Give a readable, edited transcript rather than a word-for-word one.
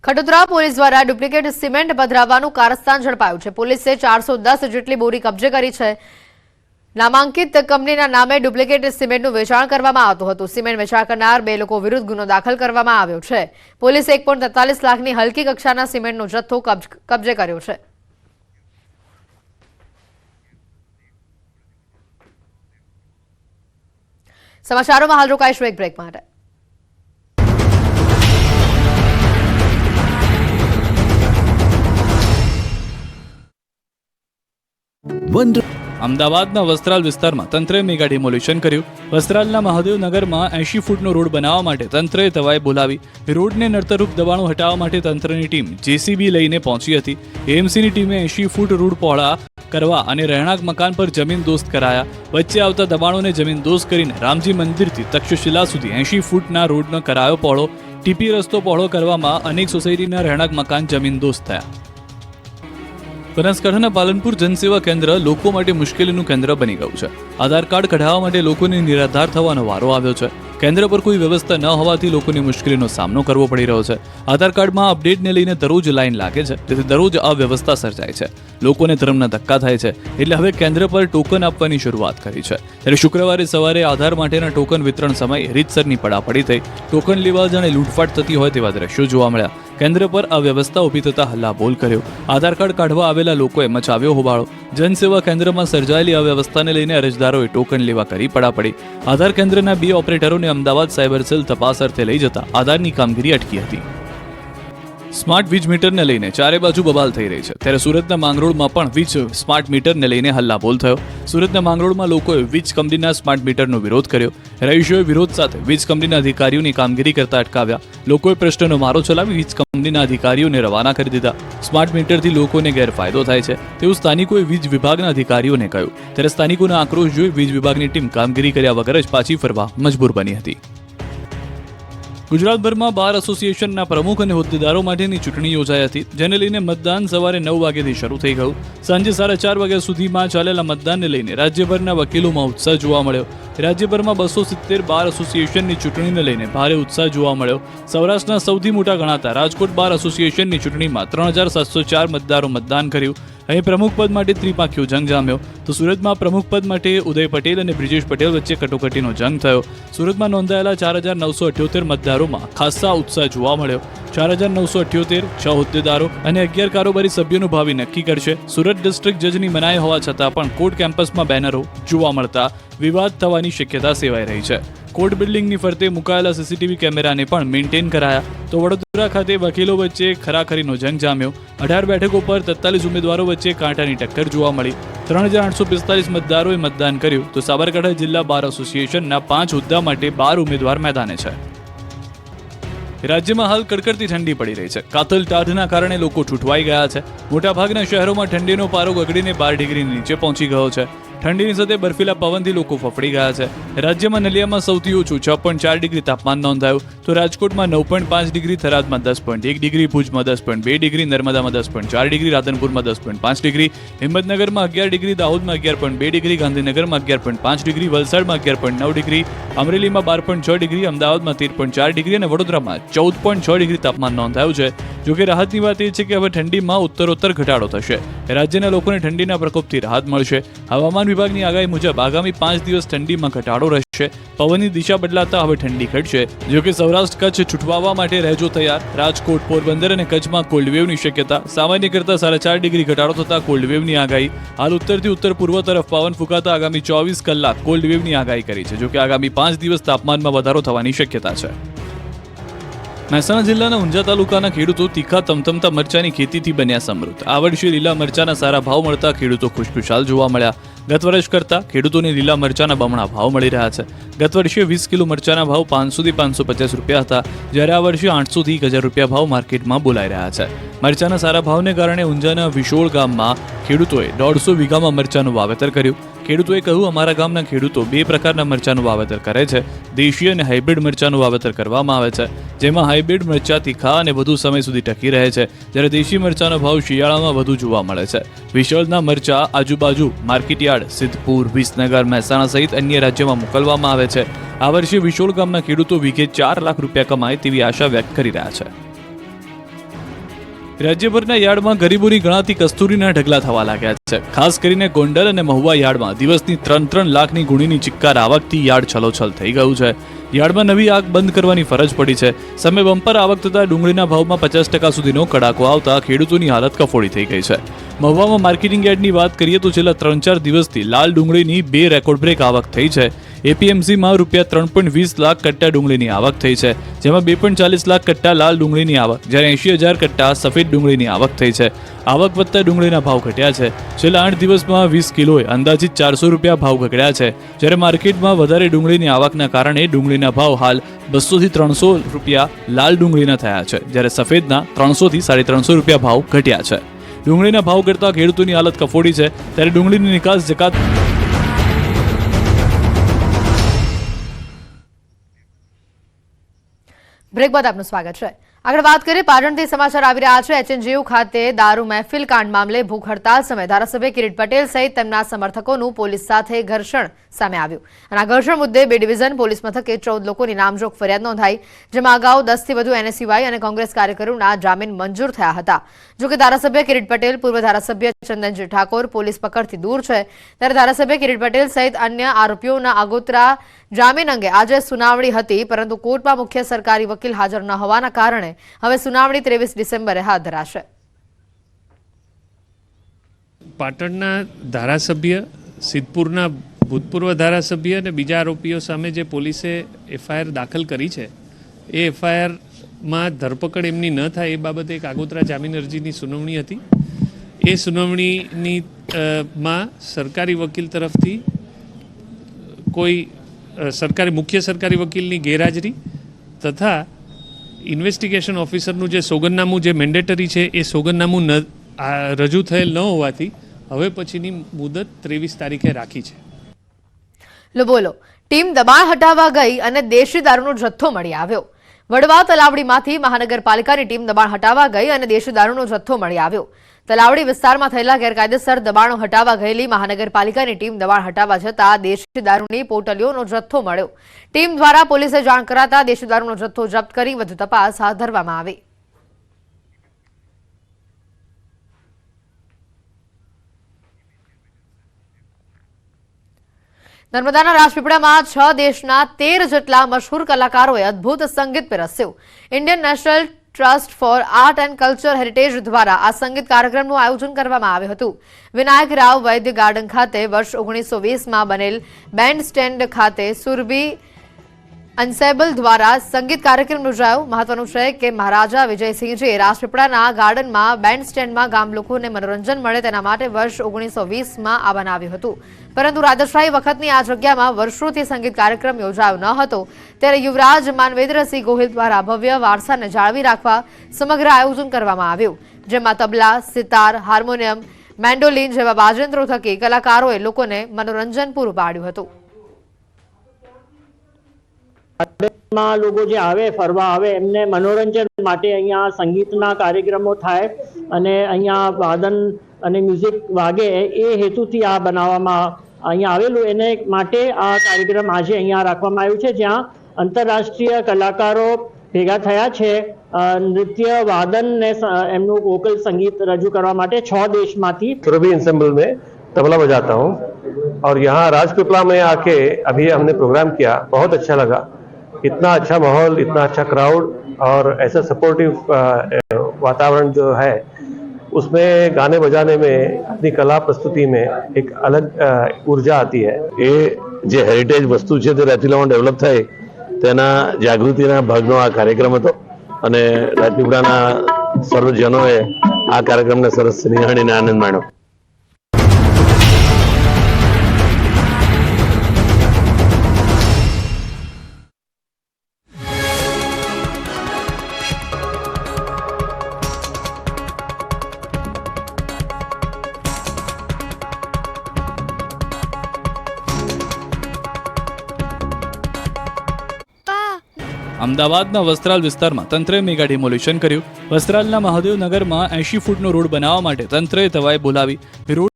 Khatodara police દ્વારા duplicate cement પધરાવવાનું કારસ્તાન ઝડપાયું છે। પોલીસે 410 જેટલી બોરી કબજે કરી છે। નામાંકિત કંપનીના નામે ડુપ્લિકેટ સિમેન્ટનું વેચાણ કરવામાં આવતું હતું। સિમેન્ટ વેચાણ કરનાર 2 લોકો વિરુદ્ધ ગુનો દાખલ કરવામાં આવ્યો છે। પોલીસે 1.43 લાખની હલકી કક્ષાના સિમેન્ટનો જથ્થો કબજે કર્યો છે। સમાચારોમાં હાલ રોકાઈશું એક બ્રેક માટે। અમદાવાદના વસ્ત્રાલ વિસ્તારમાં તંત્રે મેગા ડિમોલિશન કર્યું। વસ્ત્રાલના મહાદેવનગરમાં 80 ફૂટનો રોડ બનાવવા માટે તંત્રએ તવાઈ બોલાવી। રોડને નડતરરૂપ દબાણો હટાવવા માટે તંત્રની ટીમ જેસીબી લઈને પહોંચી હતી। એએમસીની ટીમે 80 ફૂટ રોડ પહોળા કરવા અને રહેણાંક મકાન પર જમીન દોસ્ત કરાયા। વચ્ચે આવતા દબાણોને જમીન દોસ્ત કરીને રામજી મંદિરથી તક્ષશિલા સુધી 80 ફૂટના રોડનો કરાયો પહોળો। ટીપી રસ્તો પહોળો કરવામાં અનેક સોસાયટીના રહેણાંક મકાન જમીન દોસ્ત થયા। બનાસકાંઠાના પાલનપુર જનસેવા કેન્દ્ર લોકો માટે મુશ્કેલીનું કેન્દ્ર બની ગયું છે। આધાર કાર્ડ કઢાવવા માટે લોકોને નિરાધાર થવાનો વારો આવ્યો છે। કેન્દ્ર પર કોઈ વ્યવસ્થા ન હોવાથી લોકોને મુશ્કેલીનો સામનો કરવો પડી રહ્યો છે। આધાર કાર્ડમાં અપડેટને લઈને દરરોજ લાઈન લાગે છે, તેથી દરરોજ અવ્યવસ્થા સર્જાય છે। લોકોને ધર્મના ધક્કા થાય છે, એટલે હવે કેન્દ્ર પર ટોકન આપવાની શરૂઆત કરી છે। ત્યારે શુક્રવારે સવારે આધાર માટેના ટોકન વિતરણ સમયે રીતસરની પડાપડી થઈ। ટોકન લેવા જાણે લૂંટફાટ થતી હોય તેવા દ્રશ્યો જોવા મળ્યા। કેન્દ્ર પર અવ્યવસ્થા ઊભી થતા હલ્લાબોલ કર્યો। આધાર કાર્ડ કાઢવા આવેલા લોકોએ મચાવ્યો હોબાળો। જનસેવા કેન્દ્રમાં સર્જાયેલી અવ્યવસ્થાને લઈને અરજદારોએ ટોકન લેવા કરી પડાપડી। આધાર કેન્દ્રના 2 ઓપરેટરોને અમદાવાદ સાયબર સેલ તપાસ અર્થે લઈ જતા આધારની કામગીરી અટકી હતી। સ્માર્ટ વીજ મીટરને લઈને ચારે બાજુ બબાલ થઈ રહી છે, ત્યારે સુરતના માંગરોળમાં પણ વીજ સ્માર્ટ મીટરને લઈને હલ્લાબોલ થયો। સુરતના માંગરોળમાં લોકોએ વીજ કંપનીના સ્માર્ટ મીટરનો વિરોધ કર્યો। રહીશોએ વિરોધ સાથે વીજ કંપનીના અધિકારીઓની કામગીરી કરતા અટકાવ્યા। લોકોએ પ્રશ્નનો મારો ચલાવી વીજ કંપનીના અધિકારીઓને રવાના કરી દીધા। સ્માર્ટ મીટરથી લોકોને ગેરફાયદો થાય છે તેવું સ્થાનિકોએ વીજ વિભાગના અધિકારીઓને કહ્યું। ત્યારે સ્થાનિકોના આક્રોશ જોઈ વીજ વિભાગની ટીમ કામગીરી કર્યા વગર જ પાછી ફરવા મજબૂર બની હતી। ગુજરાતભરમાં બાર એસોસિએશનના પ્રમુખ અને હોદ્દેદારો માટેની ચૂંટણી યોજાઈ હતી, જેને લઈને મતદાન સવારે 9 વાગ્યાથી શરૂ થઈ ગયું। સાંજે 4:30 વાગ્યા સુધીમાં ચાલેલા મતદાનને લઈને રાજ્યભરના વકીલોમાં ઉત્સાહ જોવા મળ્યો। રાજ્યભરમાં 270 બાર એસોસિએશનની ચૂંટણીને લઈને ભારે ઉત્સાહ જોવા મળ્યો। સૌરાષ્ટ્રના સૌથી મોટા ગણાતા રાજકોટ બાર એસોસિએશનની ચૂંટણીમાં 3704 મતદારો મતદાન કર્યું। અહીં પ્રમુખ પદ માટે ત્રિપાંખીયો જંગ જામ્યો, તો સુરતમાં પ્રમુખ પદ માટે ઉદય પટેલ અને બ્રિજેશ પટેલ વચ્ચે કટોકટીનો જંગ થયો। સુરતમાં નોંધાયેલા 4978 મતદારોમાં ખાસ્સા ઉત્સાહ જોવા મળ્યો। 4978 6 હોદ્દેદારો અને 11 કારોબારી સભ્યોનું ભાવિ નક્કી કરશે। સુરત ડિસ્ટ્રિક્ટ જજની મનાઈ હોવા છતાં પણ કોર્ટ કેમ્પસમાં બેનરો જોવા મળતા વિવાદ થવાની શક્યતા સેવાઈ રહી છે। કોર્ટ બિલ્ડિંગની ફરતે મુકાયેલા સીસીટીવી કેમેરાને પણ મેન્ટેન કરાયા, તો વડોદરા ખાતે વકીલો વચ્ચે ખરાખરીનો જંગ જામ્યો। 18 બેઠકો પર 43 ઉમેદવારો વચ્ચે કાંટાની ટક્કર જોવા મળી। 3845 મતદારોએ મતદાન કર્યું, તો સાબરકાંઠા જિલ્લા બાર એસોસિએશનના 5 હોદ્દા માટે 12 ઉમેદવાર મેદાને છે। રાજ્યમાં હાલ કડકડતી ઠંડી પડી રહી છે। કાતલ ટાઢના કારણે લોકો ઠૂંઠવાઈ ગયા છે। મોટાભાગના શહેરોમાં ઠંડીનો પારો ગગડીને 12 ડિગ્રી નીચે પહોંચી ગયો છે। ઠંડીની સાથે બર્ફીલા પવનથી લોકો ફફડી ગયા છે। રાજ્યમાં નલિયામાં સૌથી ઓછું 6.4 ડિગ્રી તાપમાન નોંધાયું, તો રાજકોટમાં 9.5 ડિગ્રી, થરાદમાં 10.1 ડિગ્રી, ભુજમાં 10.2 ડિગ્રી, નર્મદામાં 10.4 ડિગ્રી, રાધનપુરમાં 10.5 ડિગ્રી, હિંમતનગરમાં 11 ડિગ્રી, દાહોદમાં 11.2 ડિગ્રી, ગાંધીનગરમાં 11.5 ડિગ્રી, વલસાડમાં 11.9 ડિગ્રી, અમરેલીમાં 12.6 ડિગ્રી, અમદાવાદમાં 13.4 ડિગ્રી અને વડોદરામાં 14.6 ડિગ્રી તાપમાન નોંધાયું છે। જોકે રાહતની વાત એ છે કે હવે ઠંડીમાં ઉત્તરોત્તર ઘટાડો થશે। રાજ્યના લોકોને ઠંડીના પ્રકોપથી રાહત મળશે। હવામાન વિભાગની આગાહી મુજબ આગામી 5 દિવસ ઠંડીમાં ઘટાડો રહેશે। પવનની દિશા બદલાતા હવે ઠંડી ઘટશે। જોકે સૌરાષ્ટ્ર કચ્છ છૂટવાવા માટે રહેજો તૈયાર। રાજકોટ, પોરબંદર અને કચ્છમાં કોલ્ડ વેવની શક્યતા। સામાન્ય કરતાં 4.5 ડિગ્રી ઘટાડો થતા કોલ્ડ વેવની આગાહી। હાલ ઉત્તરથી ઉત્તર પૂર્વ તરફ પવન ફૂંકાતા આગામી 24 કલાક કોલ્ડ વેવની આગાહી કરી છે। જોકે આગામી 5 દિવસ તાપમાનમાં વધારો થવાની શક્યતા છે। મહેસાણા જિલ્લાના ઊંઝા તાલુકાના ખેડૂતો તીખા તમતમતા મરચાની ખેતીથી બન્યા સમૃદ્ધ। આ વર્ષે લીલા મરચાના સારા ભાવ મળતા ખેડૂતો ખુશખુશાલ જોવા મળ્યા। ગત વર્ષ કરતાં ખેડૂતોને લીલા મરચાના બમણા ભાવ મળી રહ્યા છે। ગત વર્ષે 20 કિલો મરચાના ભાવ 500 થી 550 રૂપિયા હતા, જ્યારે આ વર્ષે 800 થી 1000 રૂપિયા ભાવ માર્કેટમાં બોલાઈ રહ્યા છે। મરચાના સારા ભાવને કારણે ઊંઝાના વિશોળ ગામમાં ખેડૂતોએ 150 વીઘામાં મરચાનું વાવેતર કર્યું। ખેડૂતોએ કહ્યું, અમારા ગામના ખેડૂતો 2 પ્રકારના મરચાનું વાવેતર કરે છે। દેશી અને હાઇબ્રિડ મરચાનું વાવેતર કરવામાં આવે છે, જેમાં હાઇબ્રિડ મરચા તીખા અને વધુ સમય સુધી ટકી રહે છે, જ્યારે દેશી મરચાનો ભાવ શિયાળામાં વધુ જોવા મળે છે। વિશોળના મરચા આજુબાજુ માર્કેટયાર્ડ, સિદ્ધપુર, વિસનગર, મહેસાણા સહિત અન્ય રાજ્યોમાં મોકલવામાં આવે છે। આ વર્ષે વિશોળ ગામના ખેડૂતો વીઘે 4 લાખ રૂપિયા કમાય તેવી આશા વ્યક્ત કરી રહ્યા છે। રાજ્યભરના યાર્ડમાં ગરીબોની ગણાતી કસ્તુરીના ઢગલા થવા લાગ્યા છે. ખાસ કરીને ગોંડલ અને મહુવા યાર્ડમાં દિવસની 3 લાખની ગુણીની ચિક્કાર આવકથી યાર્ડ છલોછલ થઈ ગયું છે. યાર્ડમાં નવી આગ બંધ કરવાની ફરજ પડી છે. સામે બમ્પર આવક થતા ડુંગળીના ભાવમાં 50% સુધીનો કડાકો આવતા ખેડૂતોની હાલત કફોડી થઈ ગઈ છે. મહુવામાં માર્કેટિંગ યાર્ડની વાત કરીએ તો છેલ્લા 3-4 દિવસથી લાલ ડુંગળીની 2 રેકોર્ડ બ્રેક આવક થઈ છે. એપીએમસીમાં ₹3.20 લાખ કટ્ટા ડુંગળીની આવક થઈ છે, જેમાં 2.40 લાખ કટ્ટા લાલ ડુંગળીની આવક, જ્યારે 80,000 કટ્ટા સફેદ ડુંગળીની આવક થઈ છે. આવક વધતા ડુંગળીના ભાવ ઘટ્યા છે. છેલ્લા 8 દિવસમાં 20 કિલોએ અંદાજિત ₹400 ભાવ ઘટ્યા છે, જ્યારે માર્કેટમાં વધારે ડુંગળીની આવકના કારણે ડુંગળીના ભાવ હાલ ₹200 થી ₹300 લાલ ડુંગળીના થયા છે, જ્યારે સફેદના ₹300 થી ₹350 ભાવ ઘટ્યા છે. ડુંગળીના ભાવ ઘટતા ખેડૂતોની હાલત કફોડી છે, ત્યારે ડુંગળીની નિકાસ જકાત બ્રેક બાદ આપનું સ્વાગત છે. આગળ વાત કરીએ, પાટણથી સમાચાર આવી રહ્યા છે. એચએનજીયુ ખાતે દારૂ મહેફિલ કાંડ મામલે ભૂખ હડતાલ સમયે ધારાસભ્ય કિરીટ પટેલ સહિત તેમના સમર્થકોનું પોલીસ સાથે ઘર્ષણ સામે આવ્યું. અને આ ઘર્ષણ મુદ્દે 2 ડિવિઝન પોલીસ મથકે 14 લોકોની નામજોગ ફરિયાદ નોંધાઈ, જેમાં અગાઉ 10 થી વધુ એનએસયુઆઈ અને કોંગ્રેસ કાર્યકરોના જામીન મંજૂર થયા હતા. જોકે ધારાસભ્ય કિરીટ પટેલ, પૂર્વ ધારાસભ્ય ચંદનજી ઠાકોર પોલીસ પકડથી દૂર છે, ત્યારે ધારાસભ્ય કિરીટ પટેલ સહિત અન્ય આરોપીઓના આગોતરા જામીન અંગે આજે સુનાવણી હતી, પરંતુ કોર્ટમાં મુખ્ય સરકારી વકીલ હાજર ન હોવાના કારણે હવે સુનાવણી 23 ડિસેમ્બરે હાથ ધરાશે. પાટણના ધારાસભ્ય, સિદ્ધપુરના ભૂતપૂર્વ ધારાસભ્ય અને બીજા આરોપીઓ સામે જે પોલીસે એફઆઈઆર દાખલ કરી છે, એ એફઆઈઆરમાં ધરપકડ એમની ન થાય એ બાબતે એક આગોતરા જામીન અરજીની સુનાવણી હતી. એ સુનાવણીની માં સરકારી વકીલ તરફથી કોઈ મુખ્ય સરકારી વકીલની ગેરહાજરી તથા ઇન્વેસ્ટિગેશન ઓફિસરનું જે સોગંદનામું જે મેન્ડેટરી છે એ સોગંદનામું રજૂ થયેલ ન હોવાથી હવે પછીની મુદત 23 તારીખે રાખી છે. બોલો, ટીમ દબાણ હટાવવા ગઈ અને દેશી દારૂનો જથ્થો મળી આવ્યો. વડવા તલાવડીમાંથી મહાનગરપાલિકાની ટીમ દબાણ હટાવવા ગઈ અને દેશી દારૂનો જથ્થો મળી આવ્યો. તલાવડી વિસ્તારમાં થયેલા ગેરકાયદેસર દબાણો હટાવવા ગયેલી મહાનગરપાલિકાની ટીમ દબાણ હટાવવા જતા દેશી દારૂની પોટલીઓનો જથ્થો મળ્યો. ટીમ દ્વારા પોલીસે જાણ કરાતા દેશી દારૂનો જથ્થો જપ્ત કરી વધુ તપાસ હાથ ધરવામાં આવી. નર્મદાના રાજપીપળામાં 6 દેશના 13 જેટલા મશહૂર કલાકારોએ અદ્ભુત સંગીત પીરસ્યું. Indian national trust for art and culture heritage દ્વારા આ સંગીત કાર્યક્રમનું આયોજન કરવામાં આવ્યું હતું. વિનાયક રાવ વૈદ્ય ગાર્ડન ખાતે વર્ષ 1920માં બનેલ બેન્ડ સ્ટેન્ડ ખાતે સુરભી અન્સેબલ દ્વારા સંગીત કાર્યક્રમ યોજાયો. મહત્વનું છે કે મહારાજા વિજયસિંહજીએ રાજપીપળાના ગાર્ડનમાં બેન્ડ સ્ટેન્ડમાં ગામ લોકોને મનોરંજન મળે તેના માટે વર્ષ 1920માં આ બનાવ્યું હતું, પરંતુ રાજાશાહી વખતની આ જગ્યામાં વર્ષોથી સંગીત કાર્યક્રમ યોજાયો ન હતો, ત્યારે યુવરાજ માનવેન્દ્રસિંહ ગોહિલ દ્વારા ભવ્ય વારસાને જાળવી રાખવા સમગ્ર આયોજન કરવામાં આવ્યું, જેમાં તબલા, સિતાર, હાર્મોનિયમ, મેન્ડોલિન જેવા વાજિંત્રો થકી કલાકારોએ લોકોને મનોરંજન પૂરું પાડ્યું હતું. માં લોકો જે આવે ફરવા આવે એમને મનોરંજન માટે અહીંયા સંગીતના કાર્યક્રમો થાય અને અહીંયા વાદન અને મ્યુઝિક વાગે એ હેતુથી આ બનાવવામાં અહીંયા આવેલું. એને માટે આ કાર્યક્રમ આજે અહીંયા રાખવામાં આવ્યું છે, જ્યાં આંતરરાષ્ટ્રીય કલાકારો ભેગા થયા છે નૃત્ય, વાદન ને એમનું વોકલ સંગીત રજૂ કરવા માટે 6 દેશમાંથી. सुरभि एंसेम्बल में तबला बजाता हूँ और यहाँ राजपीपला में आके अभी हमने प्रोग्राम किया, बहुत अच्छा लगा. इतना अच्छा माहौल, इतना अच्छा क्राउड और ऐसा सपोर्टिव वातावरण जो है, उसमें गाने बजाने में अपनी कला प्रस्तुति में एक अलग ऊर्जा आती है. એ જે હેરિટેજ વસ્તુ છે તે રાજપીપળામાં ડેવલપ થાય તેના જાગૃતિના ભાગનો આ કાર્યક્રમ હતો અને રાજપીપળાના સર્વજનોએ આ કાર્યક્રમને સરસ નિહાળીને આનંદ માણ્યો. અમદાવાદના વસ્ત્રાલ વિસ્તારમાં તંત્રએ મેગા ડિમોલિશન કર્યું. વસ્ત્રાલના મહાદેવનગરમાં 80 ફૂટનો રોડ બનાવવા માટે તંત્રએ તવાઈ બોલાવી રોડ